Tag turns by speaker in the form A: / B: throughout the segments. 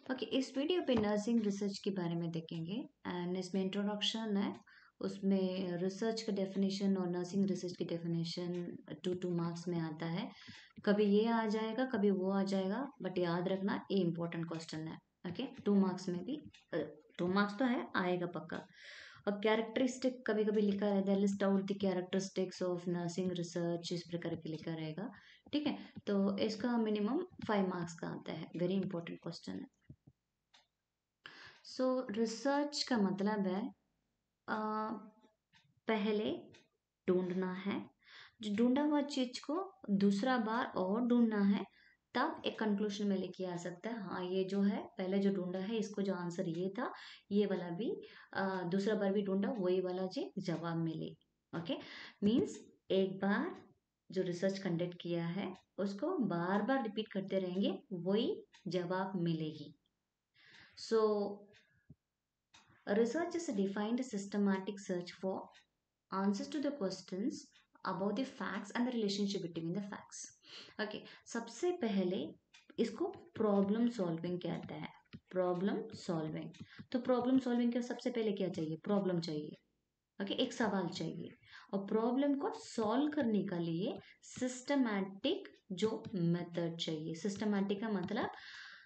A: Okay, इस video पे nursing research के बारे में देखेंगे एंड इसमें इंट्रोडक्शन है। उसमें रिसर्च का डेफिनेशन और नर्सिंग रिसर्च की डेफिनेशन 2 मार्क्स में आता है। कभी ये आ जाएगा, कभी वो आ जाएगा, बट याद रखना ये इम्पोर्टेंट क्वेश्चन है। ओके, 2 मार्क्स में भी 2 मार्क्स तो है, आएगा पक्का। और कैरेक्टरिस्टिक कभी कभी लिखा रहता है, list out the characteristics of nursing research, इस प्रकार के लिखा रहेगा। ठीक है, तो इसका मिनिमम 5 मार्क्स का आता है। वेरी इंपॉर्टेंट क्वेश्चन है। सो रिसर्च का मतलब है अ, पहले ढूंढना है, जो ढूंढा हुआ चीज को दूसरा बार और ढूंढना है, तब एक कंक्लूजन में लेके आ सकता है। हाँ, ये जो है पहले जो ढूंढा है इसको जो आंसर ये था, ये वाला भी दूसरा बार भी ढूंढा, वही वाला जी जवाब मिले। ओके, मीन्स एक बार जो रिसर्च कंडक्ट किया है उसको बार बार रिपीट करते रहेंगे, वही जवाब मिलेगी। सो research is a defined systematic search for answers to the questions about the facts and the relationship between the facts. Okay, सबसे पहले इसको प्रॉब्लम सॉल्विंग कहता है। प्रॉब्लम सॉल्विंग, तो प्रॉब्लम सॉल्विंग के सबसे पहले क्या चाहिए? प्रॉब्लम चाहिए। ओके, एक सवाल चाहिए और प्रॉब्लम को सॉल्व करने के लिए सिस्टमैटिक जो मेथड चाहिए। सिस्टमैटिक का मतलब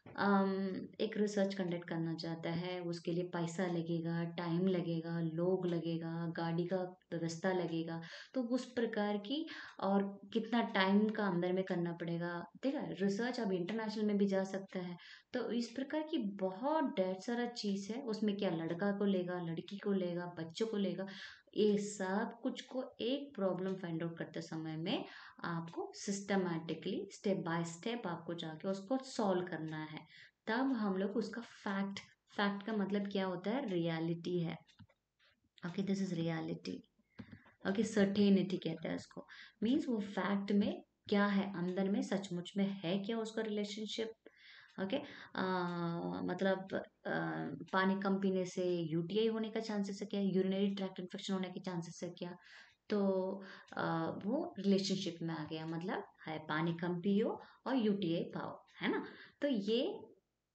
A: एक रिसर्च कंडक्ट करना चाहता है, उसके लिए पैसा लगेगा, टाइम लगेगा, लोग लगेगा, गाड़ी का व्यवस्था लगेगा, तो उस प्रकार की, और कितना टाइम का अंदर में करना पड़ेगा। देखा, रिसर्च अब इंटरनेशनल में भी जा सकता है, तो इस प्रकार की बहुत ढेर सारा चीज है उसमें। क्या लड़का को लेगा, लड़की को लेगा, बच्चों को लेगा, ये सब कुछ को एक प्रॉब्लम फाइंड आउट करते समय में आपको सिस्टमैटिकली स्टेप बाय स्टेप आपको जाके उसको सॉल्व करना है। तब हम लोग उसका फैक्ट, फैक्ट का मतलब क्या होता है? रियलिटी है। Okay, this is reality. Okay, certainty कहते हैं उसको। मीन्स वो फैक्ट में क्या है, अंदर में सचमुच में है क्या उसका रिलेशनशिप। ओके, मतलब पानी कम पीने से यूटीआई होने का चांसेस है क्या, यूरिनरी ट्रैक्ट इन्फेक्शन होने के चांसेस है क्या, तो वो रिलेशनशिप में आ गया। मतलब है पानी कम पियो और यूटीआई पाओ, है ना। तो ये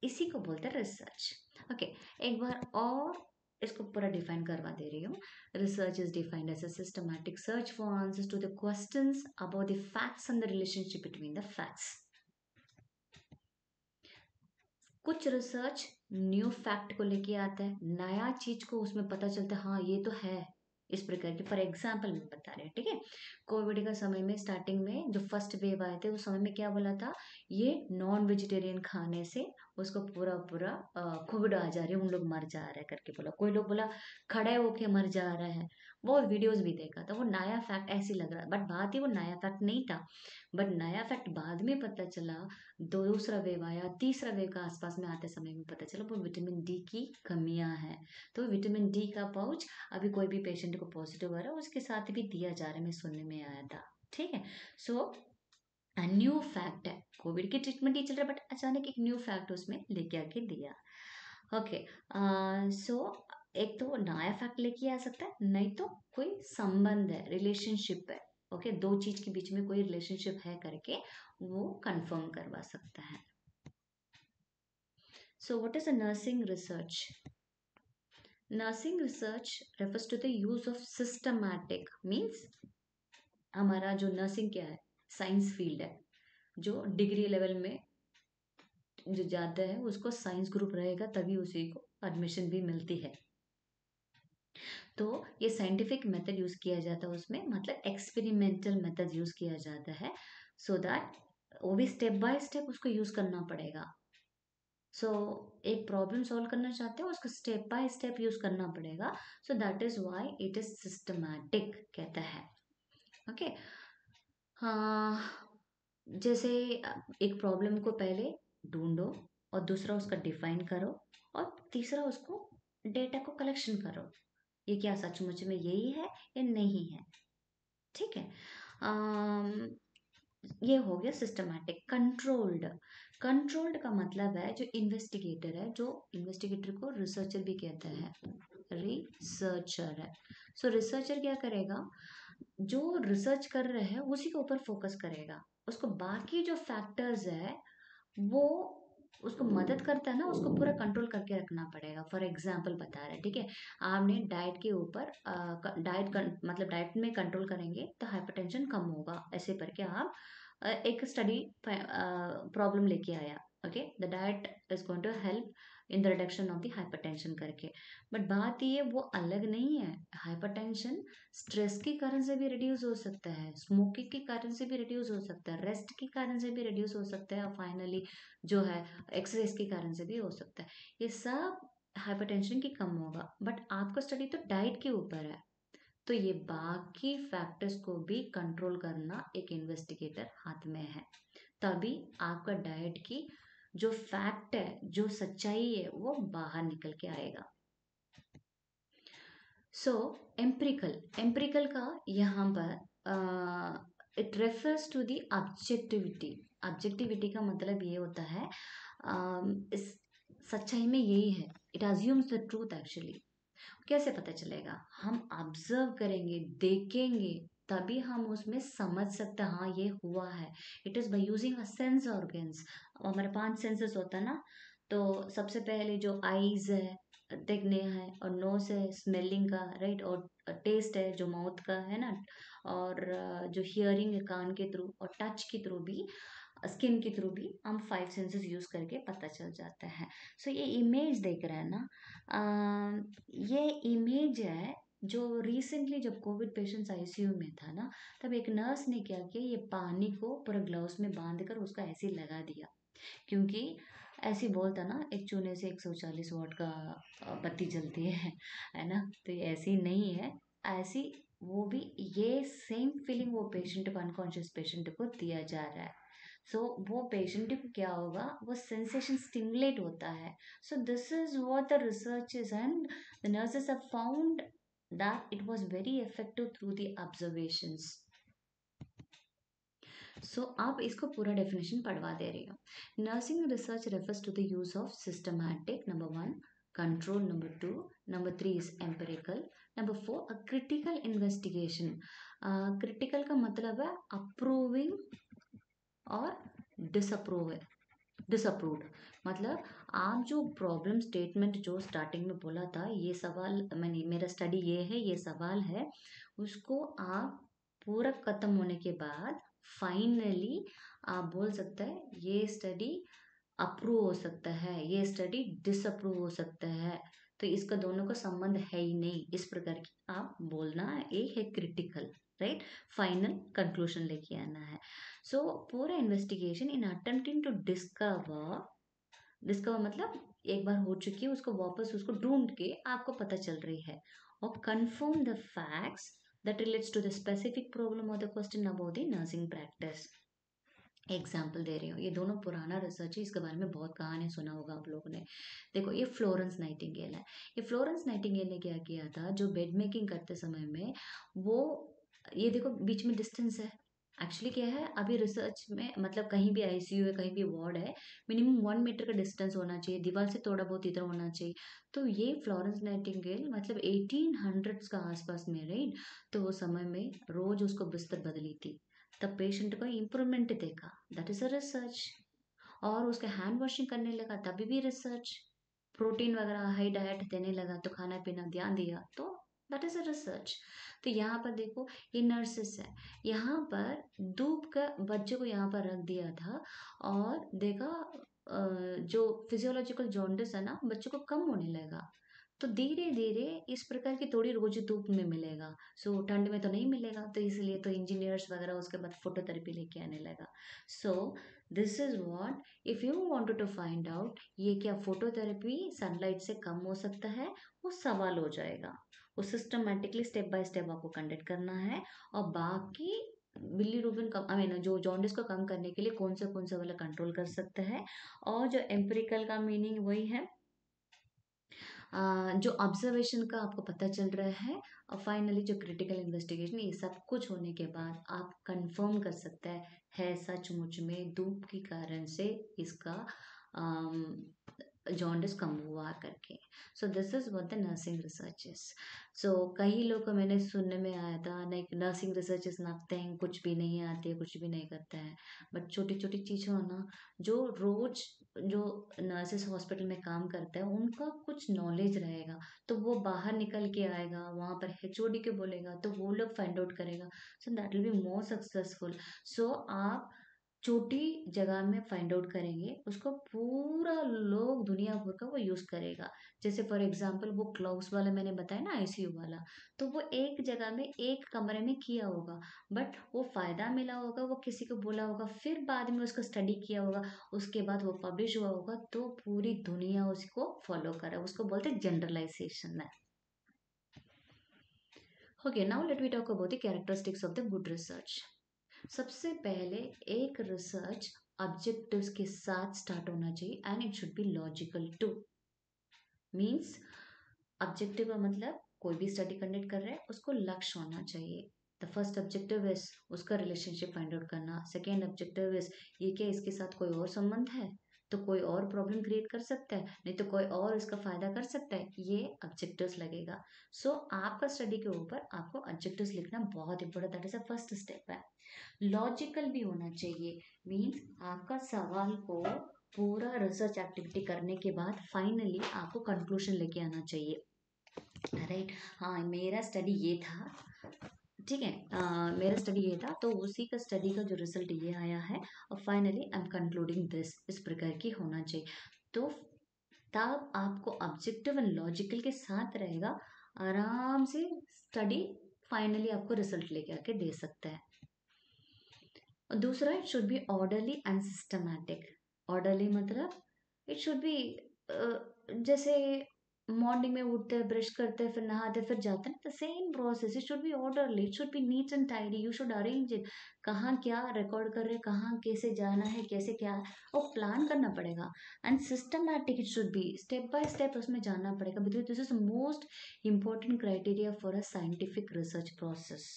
A: इसी को बोलते हैं रिसर्च। ओके, एक बार और इसको पूरा डिफाइन करवा दे रही हूँ। Research is defined as a systematic search for answers to the questions about the facts and the relationship between the facts. कुछ रिसर्च न्यू फैक्ट को लेके आता है, नया चीज को उसमें पता चलता है, हाँ ये तो है, इस प्रकार के। फॉर एग्जाम्पल मैं बता रहे हैं, ठीक है। कोविड का समय में स्टार्टिंग में जो फर्स्ट वेव आए थे उस समय में क्या बोला था, ये नॉन वेजिटेरियन खाने से उसको पूरा पूरा कोविड आ जा रही है, उन लोग मर जा रहे हैं करके बोला। कोई लोग बोला खड़े होके मर जा रहा है, वो वीडियोस भी देखा था। वो नया फैक्ट ऐसे लग रहा है, बट बात ही वो नया फैक्ट नहीं था। बट नया फैक्ट बाद में पता चला, दूसरा वेव आया, तीसरा वेव का आसपास में आते समय में पता चला वो विटामिन डी की कमियां हैं। तो विटामिन डी का पाउच अभी कोई भी पेशेंट को पॉजिटिव आ रहा है उसके साथ भी दिया जा रहा है, मैं सुनने में आया था। ठीक है, सो न्यू फैक्ट है, कोविड की ट्रीटमेंट ही चल रहा है, बट अचानक एक न्यू फैक्ट उसमें लेके आके दिया। ओके, सो एक तो नया फैक्ट लेके आ सकता है, नहीं तो कोई संबंध है, रिलेशनशिप है। ओके, दो चीज के बीच में कोई रिलेशनशिप है करके वो कंफर्म करवा सकता है। So what is a nursing research? Nursing research refers to the use of systematic, means हमारा जो नर्सिंग क्या है, साइंस फील्ड है। जो डिग्री लेवल में जो जाता है उसको साइंस ग्रुप रहेगा, तभी उसी को एडमिशन भी मिलती है। तो ये साइंटिफिक मेथड यूज किया जाता है उसमें, मतलब एक्सपेरिमेंटल मेथड यूज किया जाता है, सो दैट वो भी स्टेप बाय स्टेप उसको यूज करना पड़ेगा। सो एक प्रॉब्लम सॉल्व करना चाहते हो उसको स्टेप बाय स्टेप यूज करना पड़ेगा, so that is why it is systematic कहता है। ओके, हाँ, जैसे एक प्रॉब्लम को पहले ढूंढो और दूसरा उसका डिफाइन करो और तीसरा उसको डेटा को कलेक्शन करो, ये क्या सचमुच में यही है या नहीं है। ठीक है, ये हो गया सिस्टमैटिक। कंट्रोल्ड, कंट्रोल्ड का मतलब है जो इन्वेस्टिगेटर है, जो इन्वेस्टिगेटर को रिसर्चर भी कहते हैं, रिसर्चर है। सो रिसर्चर क्या करेगा, जो रिसर्च कर रहे हैं उसी के ऊपर फोकस करेगा, उसको बाकी जो फैक्टर्स है वो उसको मदद करता है ना, उसको पूरा कंट्रोल करके रखना पड़ेगा। फॉर एग्जाम्पल बता रहे हैं, ठीक है, आपने डाइट के ऊपर मतलब डाइट में कंट्रोल करेंगे तो हाइपरटेंशन कम होगा, ऐसे करके आप एक स्टडी प्रॉब्लम लेके आया। Okay, the diet is going to help in the reduction of the hypertension करके। बट बात ये वो अलग नहीं है। हाइपरटेंशन स्ट्रेस के कारण से भी रिड्यूस हो सकता है, स्मोकिंग के कारण से भी रिड्यूस हो सकता है, रेस्ट के कारण से भी रिड्यूस हो सकता है, और फाइनली जो है एक्सरसाइज के कारण से भी हो सकता है। ये सब हाइपरटेंशन की कम होगा। बट आपका स्टडी तो डाइट के ऊपर है, तो ये बाकी फैक्टर्स को भी कंट्रोल करना एक इन्वेस्टिगेटर हाथ में है। तभी आपका डाइट की जो फैक्ट है, जो सच्चाई है, वो बाहर निकल के आएगा। सो एम्पिरिकल का यहाँ पर it refers to the objectivity. Objectivity का मतलब ये होता है इस सच्चाई में यही है, it assumes the truth actually. कैसे पता चलेगा? हम ऑब्जर्व करेंगे, देखेंगे, तभी हम उसमें समझ सकते हैं हाँ ये हुआ है। It is by using a sense organs. हमारे 5 सेंसेस होता है ना, तो सबसे पहले जो आईज है देखने है, और नोस है स्मेलिंग का, राइट, और टेस्ट है जो माउथ का है ना, और जो हियरिंग है कान के थ्रू, और टच के थ्रू भी, स्किन के थ्रू भी हम 5 सेंसेस यूज करके पता चल जाता है। सो ये इमेज देख रहे हैं ना, ये इमेज है जो रिसेंटली जब कोविड पेशेंट्स आईसीयू में था ना, तब एक नर्स ने क्या किया, ये पानी को पूरा ग्लव्स में बांध कर उसका ऐसे ही लगा दिया। क्योंकि ऐसे बोलता ना, एक चूने से 140 वॉट का बत्ती जलती है ना, तो ये ऐसी नहीं है, ऐसी वो भी ये सेम फीलिंग वो पेशेंट को, अनकॉन्शियस पेशेंट को दिया जा रहा है। सो वो पेशेंट को क्या होगा, वो सेंसेशन स्टिमुलेट होता है। So this is what the research is, and the nurses have found that it was very effective through the observations. So आप इसको पूरा डेफिनेशन पढ़वा दे रही हो। Nursing research refers to the use of systematic, number 1, control, number 2, number 3 is empirical, number 4 a critical investigation. Critical का मतलब है अप्रूविंग और डिसअप्रूव्ड। मतलब आप जो प्रॉब्लम स्टेटमेंट जो स्टार्टिंग में बोला था, ये सवाल मैंने, मेरा स्टडी ये है, ये सवाल है, उसको आप पूरा खत्म होने के बाद फाइनली आप बोल सकते हैं ये स्टडी अप्रूव हो सकता है, ये स्टडी डिसअप्रूव हो सकता है, तो इसका दोनों का संबंध है ही नहीं, इस प्रकार की आप बोलना, एक है क्रिटिकल, राइट, फाइनल कंक्लूजन लेके आना है। सो पूरा investigation in attempting to discover मतलब एक बार हो चुकी है, उसको वापस उसको ढूंढ के आपको पता चल रही है, और confirm the facts that relates to the specific problem और the question about the nursing practice. Example दे रही हूँ, ये दोनों पुराना रिसर्च है, इसके बारे में बहुत कहानी सुना होगा आप लोगों ने। देखो, ये फ्लोरेंस नाइटिंगेल है। ये फ्लोरेंस नाइटिंगेल ने क्या किया था, जो बेड मेकिंग करते समय में वो, ये देखो बीच में डिस्टेंस है, एक्चुअली क्या है अभी रिसर्च में, मतलब कहीं भी आईसीयू है, कहीं भी वार्ड है, मिनिमम 1 मीटर का डिस्टेंस होना चाहिए, दीवार से थोड़ा बहुत इधर होना चाहिए। तो ये फ्लोरेंस नाइटिंगेल मतलब 1800s का आसपास में, राइट, तो वो समय में रोज उसको बिस्तर बदली थी, तब पेशेंट को इम्प्रूवमेंट देखा, दैट इज अ रिसर्च। और उसके हैंड वॉशिंग करने लगा, तभी भी रिसर्च। प्रोटीन वगैरह हाई डाइट देने लगा, तो खाना पीना ध्यान दिया, तो दैट इज अ रिसर्च। तो यहाँ पर देखो, ये नर्सेस है, यहाँ पर धूप का बच्चे को यहाँ पर रख दिया था, और देखा जो फिजियोलॉजिकल जॉन्डिस है ना, बच्चों को कम होने लगा। तो धीरे धीरे इस प्रकार की थोड़ी रोज धूप में मिलेगा, सो ठंड में तो नहीं मिलेगा, तो इसलिए तो इंजीनियर्स वगैरह उसके बाद फोटोथेरेपी लेके आने लगा। So this is what, if you wanted to find out ये क्या फोटोथेरेपी सनलाइट से कम हो सकता है, वो सवाल हो जाएगा। वो सिस्टमेटिकली स्टेप बाय स्टेप आपको कंडक्ट करना है, और बाकी बिल्ली रूबिन कम, आई मीन जो जॉन्डिस को कम करने के लिए कौन से वाला कंट्रोल कर सकते हैं। और जो एम्पिरिकल का मीनिंग वही है, जो ऑब्जर्वेशन का आपको पता चल रहा है, और फाइनली जो क्रिटिकल इन्वेस्टिगेशन, ये सब कुछ होने के बाद आप कंफर्म कर सकते हैं है सचमुच में धूप के कारण से इसका जॉन्डिस कम हुआ करके। So this is what the nursing research is. So कई लोग को मैंने सुनने में आया था नहीं, नर्सिंग रिसर्च इज नथिंग, कुछ भी नहीं आती है, कुछ भी नहीं करता है। बट छोटी छोटी चीज़ें हो ना, जो रोज जो नर्सेस हॉस्पिटल में काम करते हैं उनका कुछ नॉलेज रहेगा, तो वो बाहर निकल के आएगा, वहाँ पर एचओडी के बोलेगा तो वो लोग फाइंड आउट करेगा। So that will be more successful. So आप छोटी जगह में फाइंड आउट करेंगे, उसको पूरा लोग दुनिया भर का वो यूज़ करेगा। जैसे फॉर एग्जांपल वो ग्लव्स वाला मैंने बताया ना, आईसीयू वाला, तो वो एक जगह में एक कमरे में किया होगा, बट वो फायदा मिला होगा, वो किसी को बोला होगा, फिर बाद में उसको स्टडी किया होगा, उसके बाद वो पब्लिश हुआ होगा, तो पूरी दुनिया उसको फॉलो करे, उसको बोलते हैं जनरलाइजेशन है। Okay, now let we talk about the characteristics of the good research. सबसे पहले एक रिसर्च ऑब्जेक्टिव्स के साथ स्टार्ट होना चाहिए and it should be logical too. Means objective का मतलब कोई भी स्टडी कंडक्ट कर रहे हैं उसको लक्ष्य होना चाहिए। द फर्स्ट ऑब्जेक्टिव इज उसका रिलेशनशिप फाइंड आउट करना। सेकेंड ऑब्जेक्टिव इज ये क्या इसके साथ कोई और संबंध है, तो कोई और प्रॉब्लम क्रिएट कर सकता है, नहीं तो कोई और इसका फायदा कर सकता है, ये ऑब्जेक्टिव्स लगेगा। सो आपका स्टडी के ऊपर आपको ऑब्जेक्टिव्स लिखना बहुत important, that is the first step है। लॉजिकल भी होना चाहिए। मीन्स आपका सवाल को पूरा रिसर्च एक्टिविटी करने के बाद फाइनली आपको कंक्लूजन लेके आना चाहिए, राइट। हाँ, मेरा स्टडी ये था, ठीक है, मेरा स्टडी ये था, तो उसी का स्टडी का जो रिजल्ट ये आया है, और finally I am concluding this, इस प्रकार की होना चाहिए। तो तब आपको ऑब्जेक्टिव एंड लॉजिकल के साथ रहेगा, आराम से स्टडी फाइनली आपको रिजल्ट लेके आके दे सकता है। और दूसरा, it should B orderly and systematic. Orderly मतलब इट शुड बी जैसे मॉर्निंग में उठते हैं, ब्रश करते हैं, फिर नहाते हैं, फिर जाते हैं, the same process. It should B orderly, it should B neat and tidy, you should arrange it, कहाँ क्या रिकॉर्ड कर रहे हैं, कहाँ कैसे जाना है, कैसे क्या है, और प्लान करना पड़ेगा। And systematic it should be, step by step उसमें जाना पड़ेगा, because this is most important criteria for a scientific research process,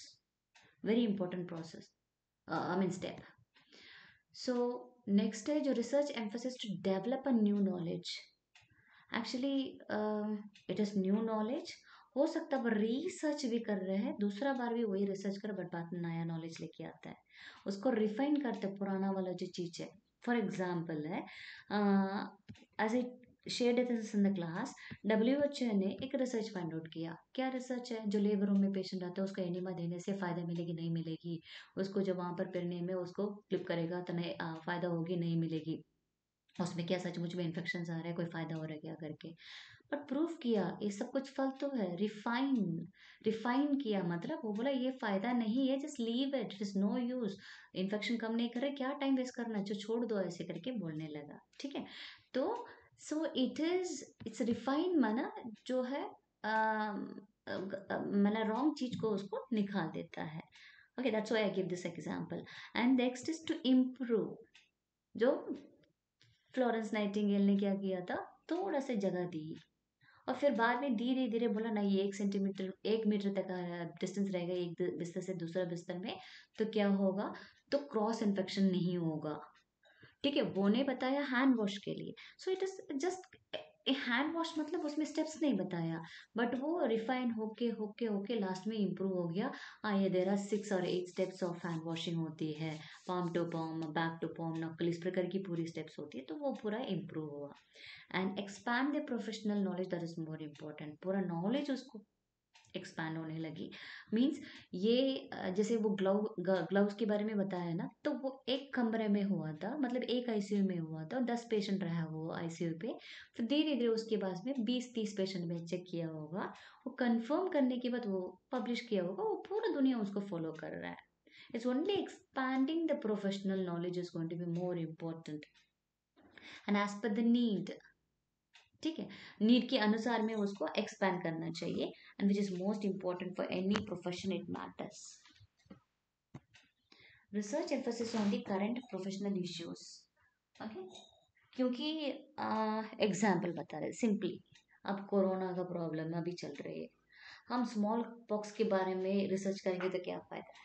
A: very important process, I mean step. So next है जो research emphasis to develop a new knowledge. Actually it is new knowledge, हो सकता है वो research भी कर रहे हैं, दूसरा बार भी वही रिसर्च कर, बट बाद में नया नॉलेज लेके आता है, उसको रिफाइन करते हैं पुराना वाला जो चीज है। फॉर एग्जाम्पल है, as a shared in the class, WHO ने एक रिसर्च फाइंड आउट किया। क्या रिसर्च है, जो लेबर रूम में पेशेंट आता है उसको एनिमा देने से फायदा मिलेगी नहीं मिलेगी, उसको जब वहां पर पेरने में उसको क्लिप करेगा तो नहीं फायदा होगी नहीं मिलेगी, उसमें क्या सचमुच में इन्फेक्शन आ रहा है, कोई फायदा हो रहा है क्या करके। बट प्रूफ किया ये सब कुछ फालतू है, रिफाइन, रिफाइन किया, मतलब वो बोला ये फायदा नहीं है, just leave it, it is no use, infection कम नहीं कर रहे, क्या टाइम वेस्ट करना है, जो छोड़ दो, ऐसे करके बोलने लगा, ठीक है। तो so it is, it's refine माना जो है माना रॉन्ग चीज को उसको निकाल देता है। Okay, that's why I give this example. And next is to improve. जो फ्लोरेंस नाइटिंगेल ने क्या किया था, थोड़ा सा जगह दी, और फिर बाद में धीरे धीरे बोला नहीं, 1 सेंटीमीटर 1 मीटर तक का डिस्टेंस रहेगा एक बिस्तर से दूसरा बिस्तर में, तो क्या होगा, तो क्रॉस इन्फेक्शन नहीं होगा, ठीक है। वो ने बताया हैंड वॉश के लिए, so it is just hand wash, मतलब उसमें स्टेप्स नहीं बताया, बट वो रिफाइन होके होके होके लास्ट में इम्प्रूव हो गया। हाँ, ये देर आर 6 और 8 स्टेप्स ऑफ हैंड वॉशिंग होती है, palm to palm, back to palm, knuckle, इस प्रकार की पूरी स्टेप्स होती है, तो वो पूरा इम्प्रूव हुआ। And expand the professional knowledge, that is more important, पूरा नॉलेज उसको एक्सपैंड होने लगी। मीन्स ये जैसे वो ग्लव्स के बारे में बताया ना, तो वो एक कमरे में हुआ था, मतलब एक आईसीयू में हुआ था, 10 पेशेंट रहा वो आईसीयू पे, फिर धीरे धीरे उसके बाद में 20-30 पेशेंट में चेक किया होगा, वो कंफर्म करने के बाद वो पब्लिश किया होगा, वो पूरा दुनिया उसको फॉलो कर रहा है। It's only expanding the professional knowledge is going to be more important and as per the need, ठीक है, नीड के अनुसार में उसको एक्सपैंड करना चाहिए, and which is most important for any profession, it matters. Research emphasis on the current professional issues, okay, क्योंकि example बता रहे सिंपली, अब कोरोना का प्रॉब्लम अभी चल रही है, हम स्मॉल पॉक्स के बारे में रिसर्च करेंगे तो क्या फायदा है।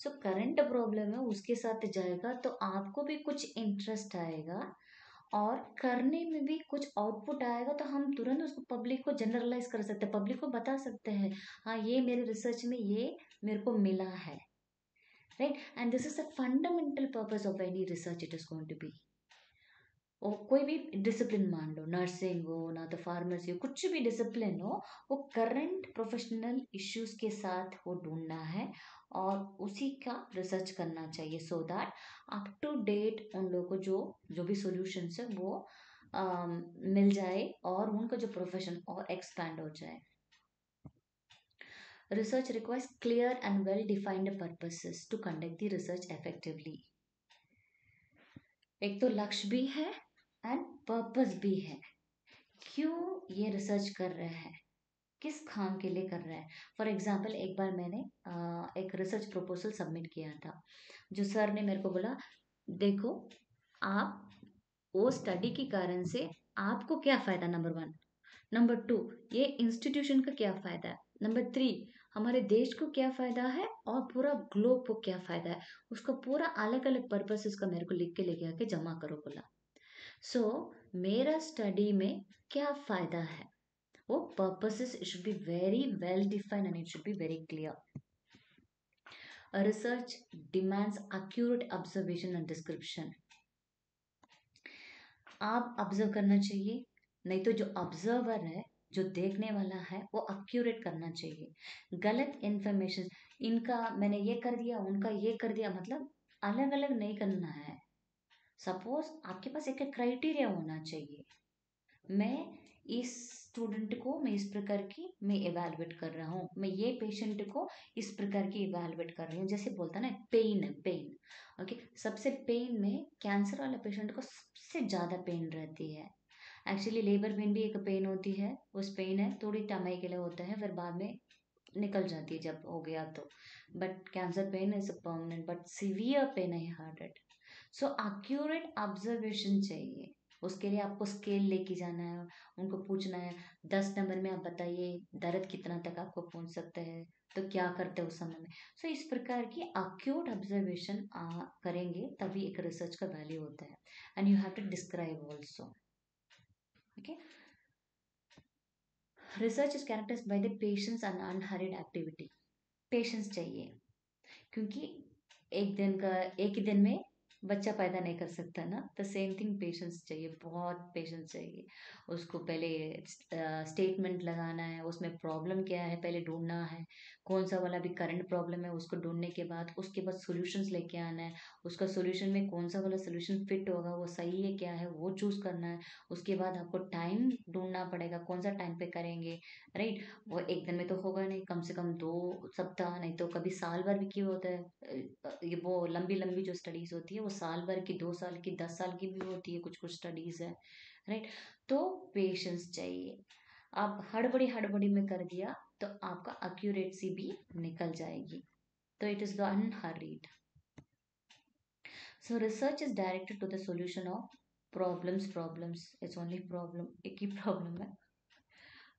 A: सो करंट प्रॉब्लम है उसके साथ जाएगा तो आपको भी कुछ इंटरेस्ट आएगा, और करने में भी कुछ आउटपुट आएगा तो हम तुरंत उसको पब्लिक को जनरलाइज कर सकते हैं, पब्लिक को बता सकते हैं हाँ ये मेरे रिसर्च में ये मेरे को मिला है, right. And this is the fundamental purpose of any research it is going to be. और कोई भी डिसिप्लिन मान लो, नर्सिंग हो ना तो फार्मेसी हो, कुछ भी डिसिप्लिन हो, वो करंट प्रोफेशनल इश्यूज के साथ वो ढूंढना है और उसी का रिसर्च करना चाहिए, so that up to date उन लोगों को जो जो भी सॉल्यूशंस है वो मिल जाए और उनका जो प्रोफेशन और एक्सपैंड हो जाए। Research requires clear and well defined purposes to conduct the research effectively. एक तो लक्ष्य भी है एंड पर्पस भी है, क्यों ये रिसर्च कर रहे हैं, किस काम के लिए कर रहा है। फॉर एग्जाम्पल एक बार मैंने एक रिसर्च प्रपोजल सबमिट किया था, जो सर ने मेरे को बोला देखो आप वो स्टडी के कारण से आपको क्या फायदा, नंबर वन, नंबर टू ये इंस्टीट्यूशन का क्या फायदा है, नंबर थ्री हमारे देश को क्या फायदा है और पूरा ग्लोब को क्या फायदा है, उसका पूरा अलग अलग पर्पस इसका मेरे को लिख के लेके आके जमा करो बोला। सो मेरा स्टडी में क्या फायदा है, वो purposes should be very well defined and it should be very clear. A research demands accurate observation and description. आप ऑब्जर्व करना चाहिए, नहीं तो जो ऑब्जर्वर है, जो देखने वाला है, वो अक्यूरेट करना चाहिए। गलत इंफॉर्मेशन, इनका मैंने ये कर दिया उनका ये कर दिया, मतलब अलग अलग नहीं करना है। सपोज आपके पास एक क्राइटेरिया होना चाहिए, मैं इस स्टूडेंट को मैं इस प्रकार की मैं इवेलुएट कर रहा हूँ, मैं ये पेशेंट को इस प्रकार की इवेलुएट कर रही हूँ। जैसे बोलता है ना पेन है, पेन ओके, सबसे पेन में कैंसर वाला पेशेंट को सबसे ज़्यादा पेन रहती है। एक्चुअली लेबर पेन भी एक पेन होती है, उस पेन है थोड़ी टाइम के लिए होता है, फिर बाद में निकल जाती है जब हो गया तो। But cancer pen is permanent but severe pain है हार्टेड। सो एक्यूरेट ऑब्जर्वेशन चाहिए, उसके लिए आपको स्केल लेके जाना है, उनको पूछना है 10 नंबर में आप बताइए दर्द कितना तक आपको पहुंच सकता है, तो क्या करते हैं उस समय में। सो इस प्रकार की एक्यूट ऑब्जर्वेशन करेंगे तभी एक रिसर्च का वैल्यू होता है। And you have to describe also, okay. Research is characterized by the patience and unhurried activity. Patience चाहिए, क्योंकि एक ही दिन में बच्चा पैदा नहीं कर सकता ना, तो सेम थिंग पेशेंस चाहिए, बहुत पेशेंस चाहिए। उसको पहले स्टेटमेंट लगाना है, उसमें प्रॉब्लम क्या है पहले ढूंढना है, कौन सा वाला भी करंट प्रॉब्लम है उसको ढूंढने के बाद उसके बाद सॉल्यूशंस लेके आना है, उसका सॉल्यूशन में कौन सा वाला सॉल्यूशन फिट होगा, वो सही है क्या है वो चूज करना है। उसके बाद आपको टाइम ढूंढना पड़ेगा, कौन सा टाइम पे करेंगे, राइट। वो एक दिन में तो होगा नहीं, कम से कम 2 सप्ताह, नहीं तो कभी साल भर भी क्यों होता है। ये वो लंबी लंबी जो स्टडीज होती है वो साल भर की, 2 साल की, 10 साल की भी होती है, कुछ कुछ स्टडीज है, राइट। तो पेशेंस चाहिए। आप हड़बड़ी हड़बड़ी में कर दिया तो आपका एक्यूरेसी भी निकल जाएगी, तो it is the unhurried. So research is directed to the solution of problems it's only problem, एक ही प्रॉब्लम है,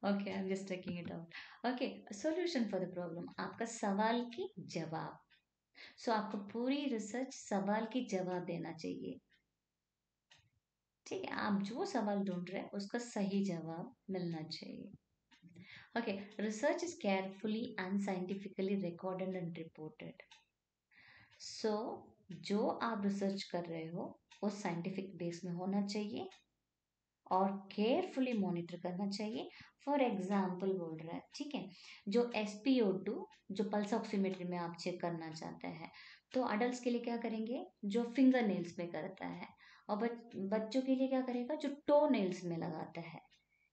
A: okay I am just taking it out. Okay, solution for the problem, आपका सवाल की जवाब। सो आपको पूरी रिसर्च सवाल की जवाब देना चाहिए, ठीक है। आप जो सवाल ढूंढ रहे हैं उसका सही जवाब मिलना चाहिए। Okay, research is carefully and scientifically recorded and reported. So जो आप रिसर्च कर रहे हो वो साइंटिफिक बेस में होना चाहिए और केयरफुली मॉनिटर करना चाहिए। फॉर एग्जाम्पल बोल रहा है, ठीक है, जो SpO2 जो पल्स ऑक्सीमेट्री में आप चेक करना चाहते हैं, तो अडल्ट के लिए क्या करेंगे, जो फिंगर नेल्स में करता है, और बच्चों के लिए क्या करेगा, जो टो नेल्स में लगाता है,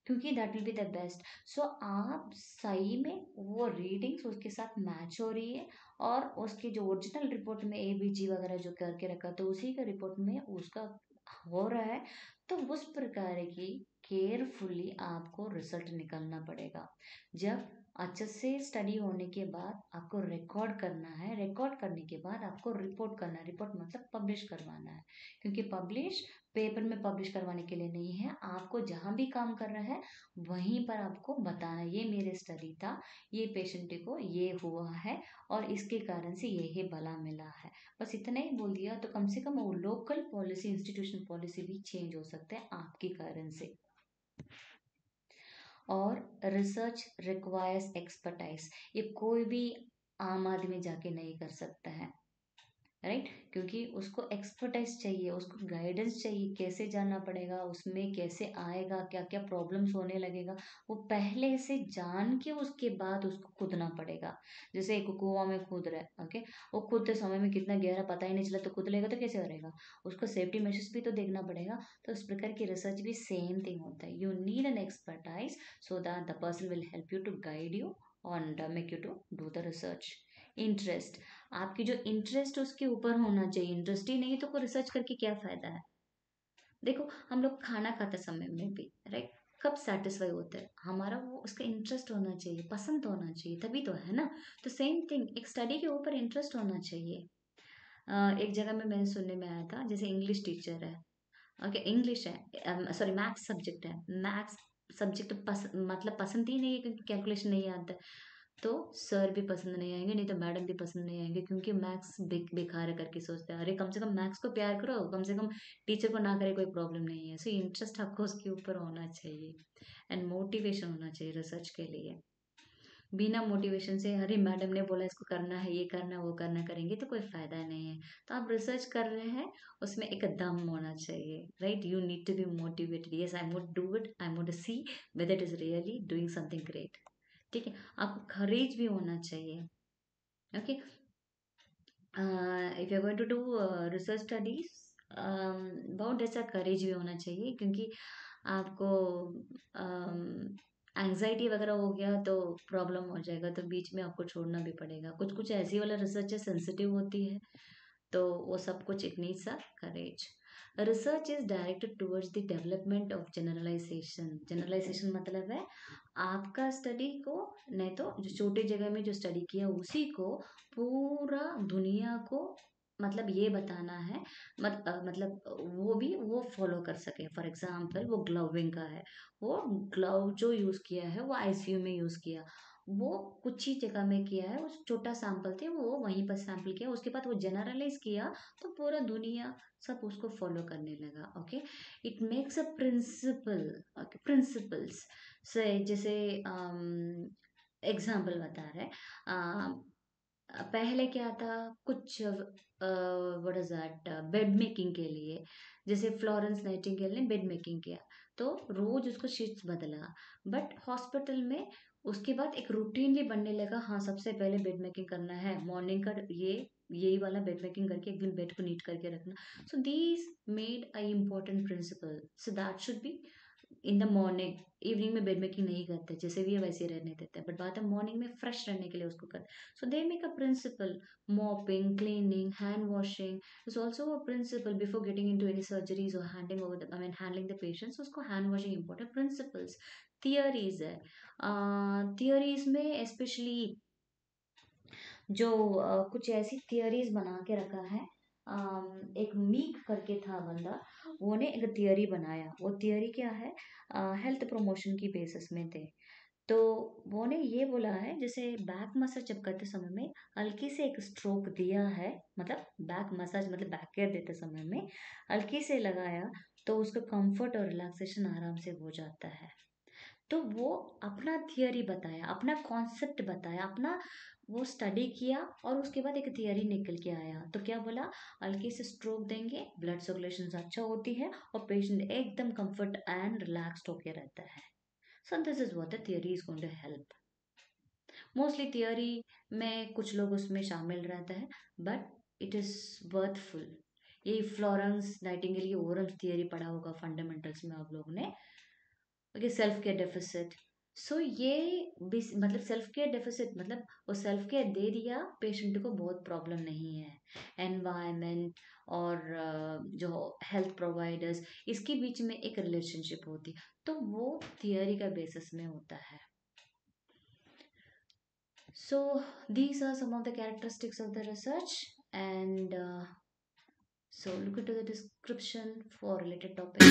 A: क्योंकि that will be the best. So आप सही में वो रीडिंग्स उसके साथ मैच हो रही है, और उसकी जो ओरिजिनल रिपोर्ट में ABG वगैरह जो करके रखा तो उसी का रिपोर्ट में उसका हो रहा है, तो उस प्रकार की केयरफुली आपको रिजल्ट निकलना पड़ेगा। जब अच्छे से स्टडी होने के बाद आपको रिकॉर्ड करना है, रिकॉर्ड करने के बाद आपको रिपोर्ट करना है, रिपोर्ट मतलब पब्लिश करवाना है, क्योंकि पब्लिश पेपर में पब्लिश करवाने के लिए नहीं है, आपको जहाँ भी काम कर रहा है वहीं पर आपको बताना ये मेरे स्टडी था, ये पेशेंट को ये हुआ है और इसके कारण से ये भला मिला है। बस इतना ही बोल दिया तो कम से कम वो लोकल पॉलिसी, इंस्टीट्यूशन पॉलिसी भी चेंज हो सकते हैं आपके कारण से। और रिसर्च रिक्वायर्स एक्सपर्टाइज, ये कोई भी आम आदमी जाके नहीं कर सकता है, राइट क्योंकि उसको एक्सपर्टाइज चाहिए, उसको गाइडेंस चाहिए, कैसे जाना पड़ेगा, उसमें कैसे आएगा, क्या क्या प्रॉब्लम्स होने लगेगा, वो पहले से जान के उसके बाद उसको कूदना पड़ेगा। जैसे एक कुआं में कूद रहा है, ओके, वो कूदते समय में कितना गहरा पता ही नहीं चला तो कूद लेगा तो कैसे करेगा, उसको सेफ्टी मेजर्स भी तो देखना पड़ेगा। तो उस प्रकार की रिसर्च भी सेम थिंग होता है, you need an expertise so that the person will help you to guide you and make you to do the research. Interest, आपकी जो इंटरेस्ट उसके ऊपर होना चाहिए, इंटरेस्ट ही नहीं तो कोई रिसर्च करके क्या फायदा है। देखो हम लोग खाना खाते समय में भी, राइट, कब सेटिस्फाई होता है, हमारा वो उसका इंटरेस्ट होना चाहिए, पसंद होना चाहिए, तभी तो है ना। तो सेम थिंग एक स्टडी के ऊपर इंटरेस्ट होना चाहिए। एक जगह में मैंने सुनने में आया था, जैसे इंग्लिश टीचर है, ओके, इंग्लिश है, सॉरी मैथ्स सब्जेक्ट है, मैथ्स सब्जेक्ट मतलब पसंद ही नहीं है क्योंकि कैलकुलेशन नहीं आता है, तो सर भी पसंद नहीं आएंगे, नहीं तो मैडम भी पसंद नहीं आएंगे क्योंकि मैथ्स बेकार है करके सोचते हैं। अरे कम से कम मैथ्स को प्यार करो, कम से कम टीचर को ना करे कोई प्रॉब्लम नहीं है। सो इंटरेस्ट आपको उसके ऊपर होना चाहिए एंड मोटिवेशन होना चाहिए रिसर्च के लिए। बिना मोटिवेशन से अरे मैडम ने बोला इसको करना है, ये करना वो करना, करेंगे तो कोई फायदा नहीं है। तो आप रिसर्च कर रहे हैं, उसमें एक दम होना चाहिए, right, you need to be motivated, yes I would do it, I would see whether it is really doing something great. ठीक है, आपको करेज भी होना चाहिए, okay. If you going to do research studies, बहुत ऐसा करेज भी होना चाहिए क्योंकि आपको एंजाइटी वगैरह हो गया तो प्रॉब्लम हो जाएगा, तो बीच में आपको छोड़ना भी पड़ेगा। कुछ कुछ ऐसी वाला रिसर्च सेंसिटिव होती है, तो वो सब कुछ it needs a courage. Research is directed towards the development of generalization. Generalization मतलब है आपका स्टडी को, नहीं तो जो छोटी जगह में जो स्टडी किया उसी को पूरा दुनिया को मतलब ये बताना है, मतलब वो भी वो फॉलो कर सके। फॉर एग्जाम्पल वो ग्लविंग का है, वो ग्लव जो यूज किया है वो आईसीयू में यूज किया, वो कुछ ही जगह में किया है, उस छोटा सैंपल थे वो वहीं पर सैंपल किया, उसके बाद वो जनरलाइज किया तो पूरा दुनिया सब उसको फॉलो करने लगा। Okay, it makes a principle, okay, principles से जैसे एग्जाम्पल बता रहे पहले क्या था, कुछ what is that, bed making के लिए, जैसे फ्लोरेंस नाइटिंगेल ने बेड मेकिंग किया तो रोज उसको शीट्स बदला, बट हॉस्पिटल में उसके बाद एक रूटीनली बनने लगा, हाँ सबसे पहले बेड मेकिंग करना है, मॉर्निंग का ये यही वाला बेड मेकिंग करके एक दिन बेड को नीट करके रखना। So these made a important principle, so that should be in the morning. Evening में बेड मेकिंग नहीं करते, जैसे भी है वैसे ही रहने देते हैं, बट बात है मॉर्निंग में फ्रेश रहने के लिए उसको करते। So they make a principle, mopping, cleaning, hand washing is also a principle before getting in to any surgeries और handing over I mean handling the patients, उसको hand washing important principles. Theories है, theories में specially जो कुछ ऐसी theories बना के रखा है, एक मीक करके था बंदा, वो ने एक थियरी बनाया, वो थियरी क्या है, हेल्थ प्रमोशन की बेसिस में थे। तो वो ने ये बोला है जैसे बैक मसाज जब करते समय में हल्की से एक स्ट्रोक दिया है, मतलब बैक मसाज मतलब बैक केयर देते समय में हल्की से लगाया तो उसका कंफर्ट और रिलैक्सेशन आराम से हो जाता है। तो वो अपना थियरी बताया, अपना कॉन्सेप्ट बताया, अपना वो स्टडी किया और उसके बाद एक थियरी निकल के आया। तो क्या बोला, हल्के से स्ट्रोक देंगे, ब्लड सर्कुलेशन अच्छा होती है और पेशेंट एकदम कंफर्ट एंड रिलैक्स्ड होके रहता है। So this is what the theory is going to help. Mostly theory में कुछ लोग उसमें शामिल रहते हैं, बट इट इज वर्थफुल। ये फ्लोरेंस नाइटिंगेल की ओरम्स थियरी पढ़ा होगा फंडामेंटल्स में आप लोगों ने, ओके, सेल्फ केयर डेफिसिट। सो ये मतलब सेल्फ केयर डेफिसिट मतलब वो सेल्फ केयर दे दिया, पेशेंट को बहुत प्रॉब्लम नहीं है, एनवायरनमेंट और जो हेल्थ प्रोवाइडर्स इसके बीच में एक रिलेशनशिप होती, तो वो थियरी का बेसिस में होता है। So these are some of the characteristics of the research, and So look into the description for related topics.